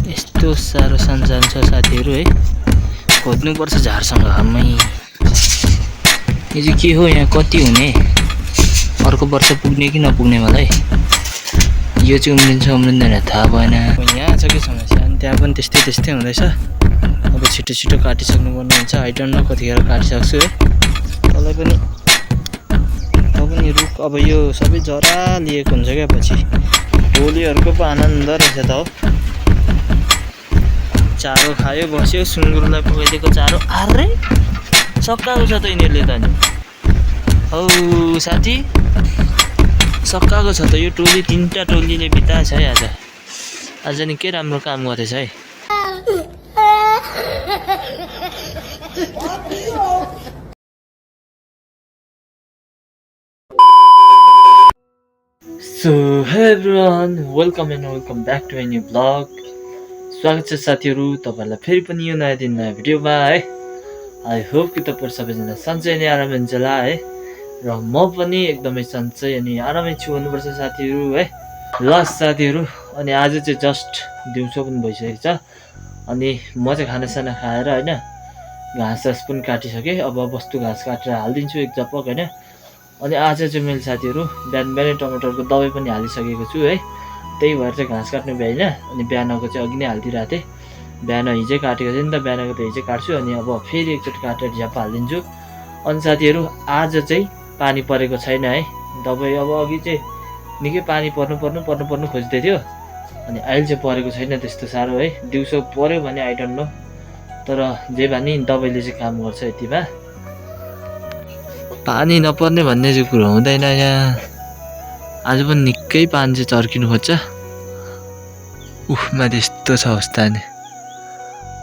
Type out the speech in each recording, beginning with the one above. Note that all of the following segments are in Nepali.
यस्तो साह्रो सन्जान छ साथीहरू है, खोज्नुपर्छ झारसँग। हाम्रै यो चाहिँ के हो, यहाँ कति हुने, अर्को वर्ष पुग्ने कि नपुग्ने मलाई। यो चाहिँ उम्रिन्छ उम्रिँदैन थाहा भएन। यहाँ छ कि समस्या, अनि त्यहाँ पनि त्यस्तै हुँदैछ। अब छिटो काटिसक्नु पर्ने हुन्छ। आई डोन्ट नो कतिखेर काटिसक्छु है। तँलाई पनि रुख अब यो सबै जरा लिएको हुन्छ क्या पछि। टोलीहरूको पो आनन्द रहेछ त हो। चारो खायो बस्यो, सुँगुरलाई पकाइदिएको चारो। अरे सकाएको छ त यिनीहरूले त नि। हौ साथी सकाएको छ त यो टोली। 3टा टोलीले बिताएछ है आज निकै राम्रो काम गरेछ है। So hey everyone, welcome back to a new blog. स्वागत छ साथीहरू तपाईँहरूलाई फेरि पनि यो नयाँ दिन नयाँ भिडियोमा है। आई होप कि तपाईँहरू सबैजना सन्चै अनि आरामै हुन्छ होला है। र म पनि एकदमै सन्चै अनि आरामै छु भन्नुपर्छ साथीहरू है। ल साथीहरू, अनि आज चाहिँ जस्ट दिउँसो पनि भइसकेको छ। अनि म चाहिँ खानासाना खाएर होइन, घाँस पनि काटिसकेँ। अब बस्तु घाँस काटेर हालिदिन्छु एक झपक होइन। अनि आज चाहिँ मैले साथीहरू बिहानै टमाटरको दबाई पनि हालिसकेको छु है। त्यही भएर चाहिँ घाँस काट्नु भ्याइन। अनि बिहानको चाहिँ अघि नै हालिदिइरहेको थिएँ। बिहान हिजै काटेको थिएँ नि त, बिहानको त हिजै काट्छु। अनि अब फेरि एकचोटि काटेर झ्याप हालिदिन्छु। अनि साथीहरू आज चाहिँ पानी परेको छैन है। दबाई अब अघि चाहिँ निकै पानी पर्नु खोज्दै थियो। अनि अहिले चाहिँ परेको छैन त्यस्तो साह्रो है। दिउँसो पऱ्यो भने आई डोन्ट नो, तर जे भए नि दबाईले चाहिँ काम गर्छ यतिमा। पानी नपर्ने भन्ने चाहिँ कुरो हुँदैन यहाँ। आज पनि निकै पानी चाहिँ चर्किनु खोज्छ। उफमा त्यस्तो छ अवस्था नि।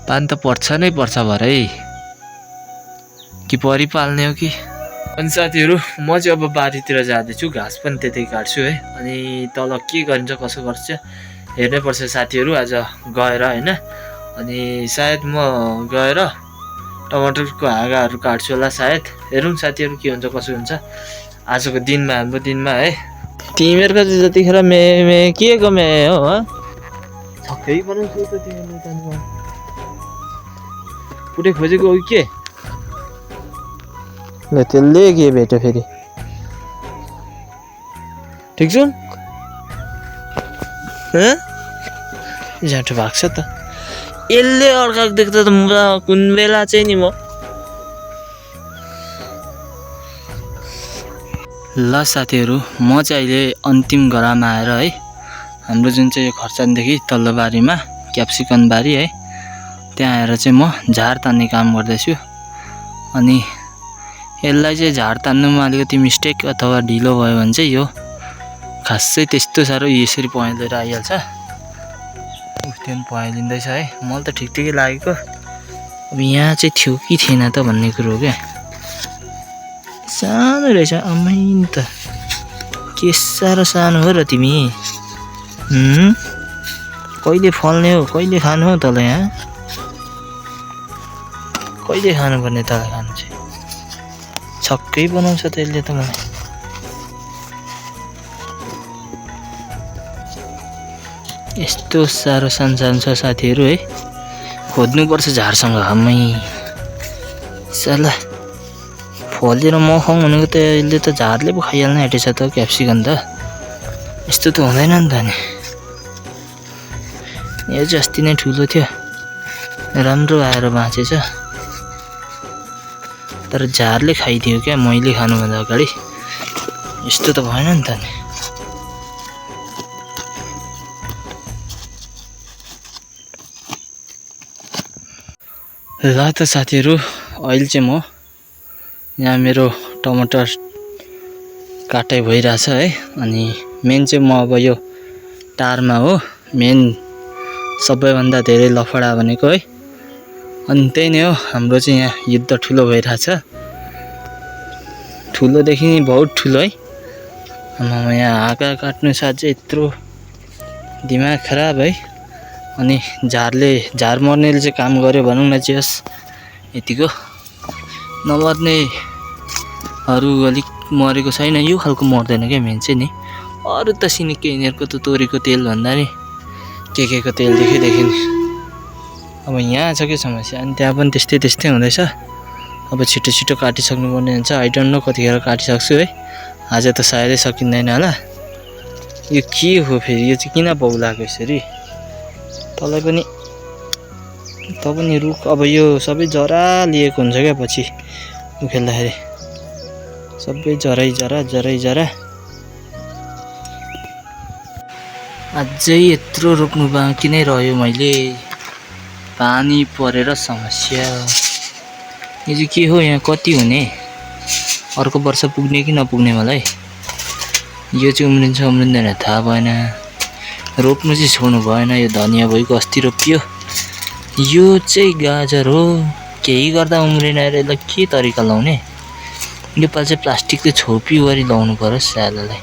पानी त पर्छ भरै कि परिपाल्ने हो कि। अनि साथीहरू म चाहिँ अब बारीतिर जाँदैछु, घाँस पनि त्यतै काट्छु है। अनि तल के गरिन्छ कसो गर्छ हेर्नै पर्छ साथीहरू आज गएर होइन। अनि सायद म गएर टमाटरको हाँगाहरू काट्छु होला सायद। हेरौँ साथीहरू के हुन्छ कसो हुन्छ आजको दिनमा, हाम्रो दिनमा है। तिमीहरूको चाहिँ जतिखेर मे के को मे हो छक्कै बनाउँछु त तिमीले जानु पुरै खोजेको हो के। ल त्यसले के भेट्यो फेरि, ठिक छु जाँटो भएको छ त। यसले अर्काको देख्दा त म कुन बेला चाहिँ नि म। ल साथीहरू म चाहिँ अहिले अन्तिम घरमा आएर है, हाम्रो जुन चाहिँ यो खर्सानीदेखि तल्लो बारीमा क्याप्सिकम बारी है, त्यहाँ आएर चाहिँ म झार तान्ने काम गर्दैछु। अनि यसलाई चाहिँ झार तान्नुमा अलिकति मिस्टेक अथवा ढिलो भयो भने चाहिँ यो खासै त्यस्तो साह्रो यसरी पहेँलेर आइहाल्छ। त्यो पनि पहेँलिँदैछ है। मलाई त ठिकै लागेको। अब यहाँ चाहिँ थियो कि थिएन त भन्ने कुरो हो क्या। सानो रहेछ अमै त, के साह्रो सानो हो र तिमी। कहिले फल्ने हो कहिले खानु हो तँलाई यहाँ, कहिले खानुपर्ने तँलाई खानु चाहिँ। छक्कै बनाउँछ त यसले त मलाई। यस्तो साह्रो सन्जान छ साथीहरू है, खोज्नुपर्छ झारसँग। हाम्रै साला फलेर मखाउँ भनेको त यसले त झारले पो खाइहाल्न आँटेछ त क्याप्सिकम त। यस्तो त हुँदैन नि त नि। यो चाहिँ अस्ति नै ठुलो थियो, राम्रो आएर बाँचेछ। तर झारले खाइदियो क्या मैले खानुभन्दा अगाडि। यस्तो त भएन नि त नि। ल त साथीहरू अहिले चाहिँ म यहाँ मेरो टमाटर काटाइ भइरहेछ है। अनि मेन चाहिँ म अब यो टारमा हो मेन सबैभन्दा धेरै लफडा भनेको है। अनि त्यही नै हो, हाम्रो चाहिँ यहाँ युद्ध ठुलो भइरहेछ। ठुलोदेखि बहुत ठुलो है। आमामा यहाँ हाँगा काट्नु साथ चाहिँ यत्रो दिमाग खराब है। अनि झार मर्नेले चाहिँ काम गर्यो भनौँ न चाहिँ यस यतिको। नमर्नेहरू अलिक मरेको छैन, यो खालको मर्दैन क्या मेन चाहिँ नि। अरू त सिनिक्कै यिनीहरूको त तोरीको तेल भन्दा नि के को तेल देखि नि अब यहाँ छ के समस्या अनि त्यहाँ पनि त्यस्तै हुँदैछ अब छिटो काटिसक्नु पर्ने हुन्छ आई डोन्ट नो कतिखेर काटिसक्छु है आज त सायदै सकिँदैन होला यो के हो फेरि यो चाहिँ किन बौलाको यसरी तँलाई पनि त पनि रुख अब यो सबै जरा लिएको हुन्छ क्या पछि उखेल्दाखेरि सबै जरा अझै यत्रो रोप्नु बाँकी नै रह्यो मैले पानी परेर समस्या यो चाहिँ के हो यहाँ कति हुने अर्को वर्ष पुग्ने कि नपुग्ने मलाई यो चाहिँ उम्रिँदैन थाहा भएन रोप्नु चाहिँ छोड्नु भएन यो धनिया भइको अस्ति रोपियो यो चाहिँ गाजर हो केही गर्दा उम्रिन यसलाई के तरिका लाउने योपालि चाहिँ प्लास्टिकले छोपी गरी लाउनु पर्यो स्याललाई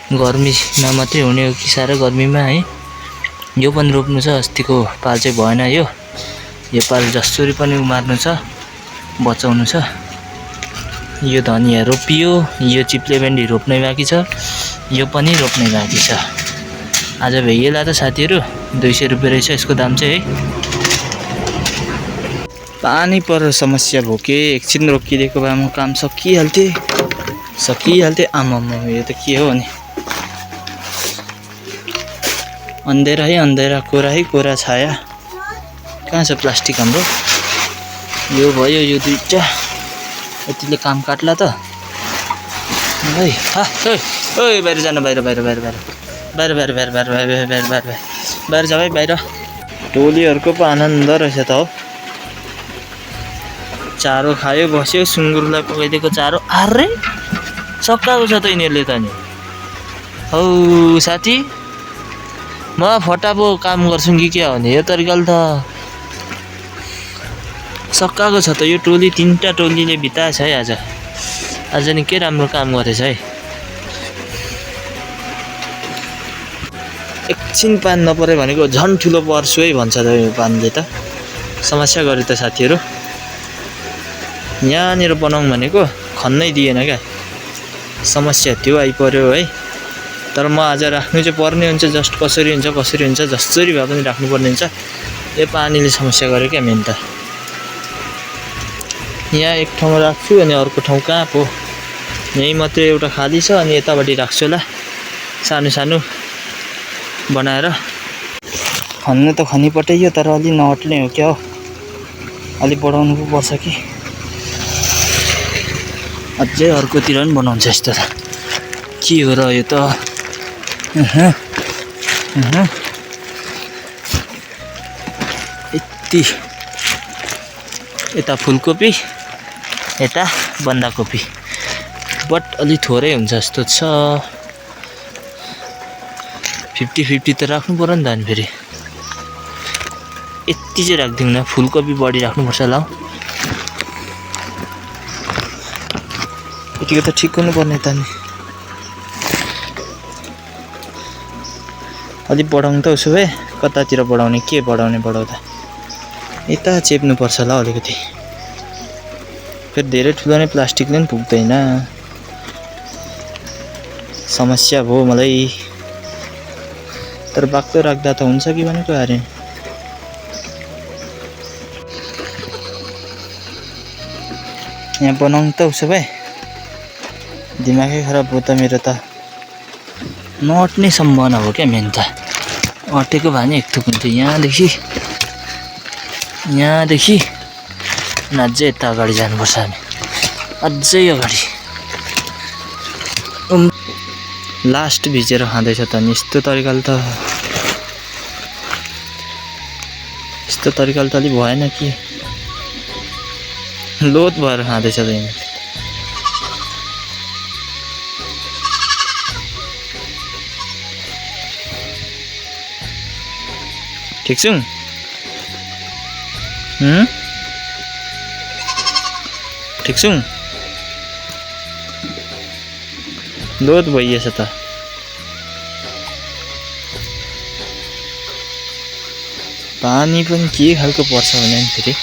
गर्मीमा मात्रै हुने हो कि साह्रो गर्मीमा है यो पनि रोप्नु छ अस्तिको पाल चाहिँ भएन यो पाल जसरी पनि उमार्नु छ बचाउनु छ यो धनिया रोपियो यो चिप्ले भेन्डी रोप्नै बाँकी छ यो पनि रोप्नै बाँकी छ आज भइएला त साथीहरु 200 रुपैयाँ रहेछ यसको दाम चाहिँ है पानी पर समस्या भयो के एकछिन रोकिदिएको भए म काम सकिहाल्थे आमामा यो त के हो नि अन्धेरा है अन्धेरा कोरा छाया कहाँ छ प्लास्टिक हाम्रो यो भयो यो दुईटा यतिले काम काट्ला त है ओइ बाहिर जानु बाहिर जा भाइ बाहिर टोलीहरुको पो आनन्द रहेछ त हो चारो खायो बस्यो सुँगुरलाई पकाइदिएको चारो अरे सकाएको छ त यिनीहरुले त नि हौ साथी म फटापो काम गर्छु कि के हो नि यो तरिकाले त सकाएको छ त यो टोली तीनटा टोलीले बिताएछ है आज नि के राम्रो काम गरेछ है एकछिन पान नपरे भनेको झन् ठुलो पर्छु है भन्छ त यो पानले त समस्या गर्यो त साथीहरु यहाँनिर बनाउँ भनेको खन्नै दिएन क्या समस्या त्यो आइपर्यो है तर म आज राख्नु चाहिँ पर्ने हुन्छ जस्ट कसरी हुन्छ जसरी भए पनि राख्नु पर्ने हुन्छ यो पानीले समस्या गर्यो क्या मेन त यहाँ एक ठाउँमा राख्छु अनि अर्को ठाउँ कहाँ पो यही मात्रै एउटा खाली छ अनि यतापट्टि राख्छु होला सानो बनाएर खन्नु त खनी पठाइयो तर अलि नअट्ने हो क्या हो अलि बढाउनु पो पर्छ कि अझै अर्कोतिर पनि बनाउँछ यस्तो त के हो र यो त यति यता फुलकोपी यता बन्दाकोपी बट अलि थोरै हुन्छ जस्तो छ 50-50 त राख्नु पर्यो नि त अनि फेरि यति चाहिँ राख्दिनँ फुलकोपी बढी राख्नुपर्छ होला यतिको त ठिक हुनुपर्ने त नि अलि बढाउँ त उसो भए कतातिर बढाउने के बढाउँदा यता चेप्नुपर्छ होला अलिकति फेरि धेरै ठुलो नै प्लास्टिकले पनि पुग्दैन समस्या भयो मलाई तर बाक्लो राख्दा त हुन्छ कि भनेको अरे यहाँ बनाउँ त उसो भए दिमागै खराब भयो त मेरो त नअट्ने सम्भावना हो क्या मेन त अटेको भए नि एक थुक हुन्थ्यो यहाँदेखि अझै यता अगाडि जानुपर्छ हामी अझै अगाडि लास्ट भिजेर खाँदैछ त नि यस्तो तरिकाले त अलि भएन कि लोत भएर खाँदैछ त यिनीहरू ठिक छु ठिक छु लोत भइएछ त पानी पनि के खालको पर्छ भने फेरि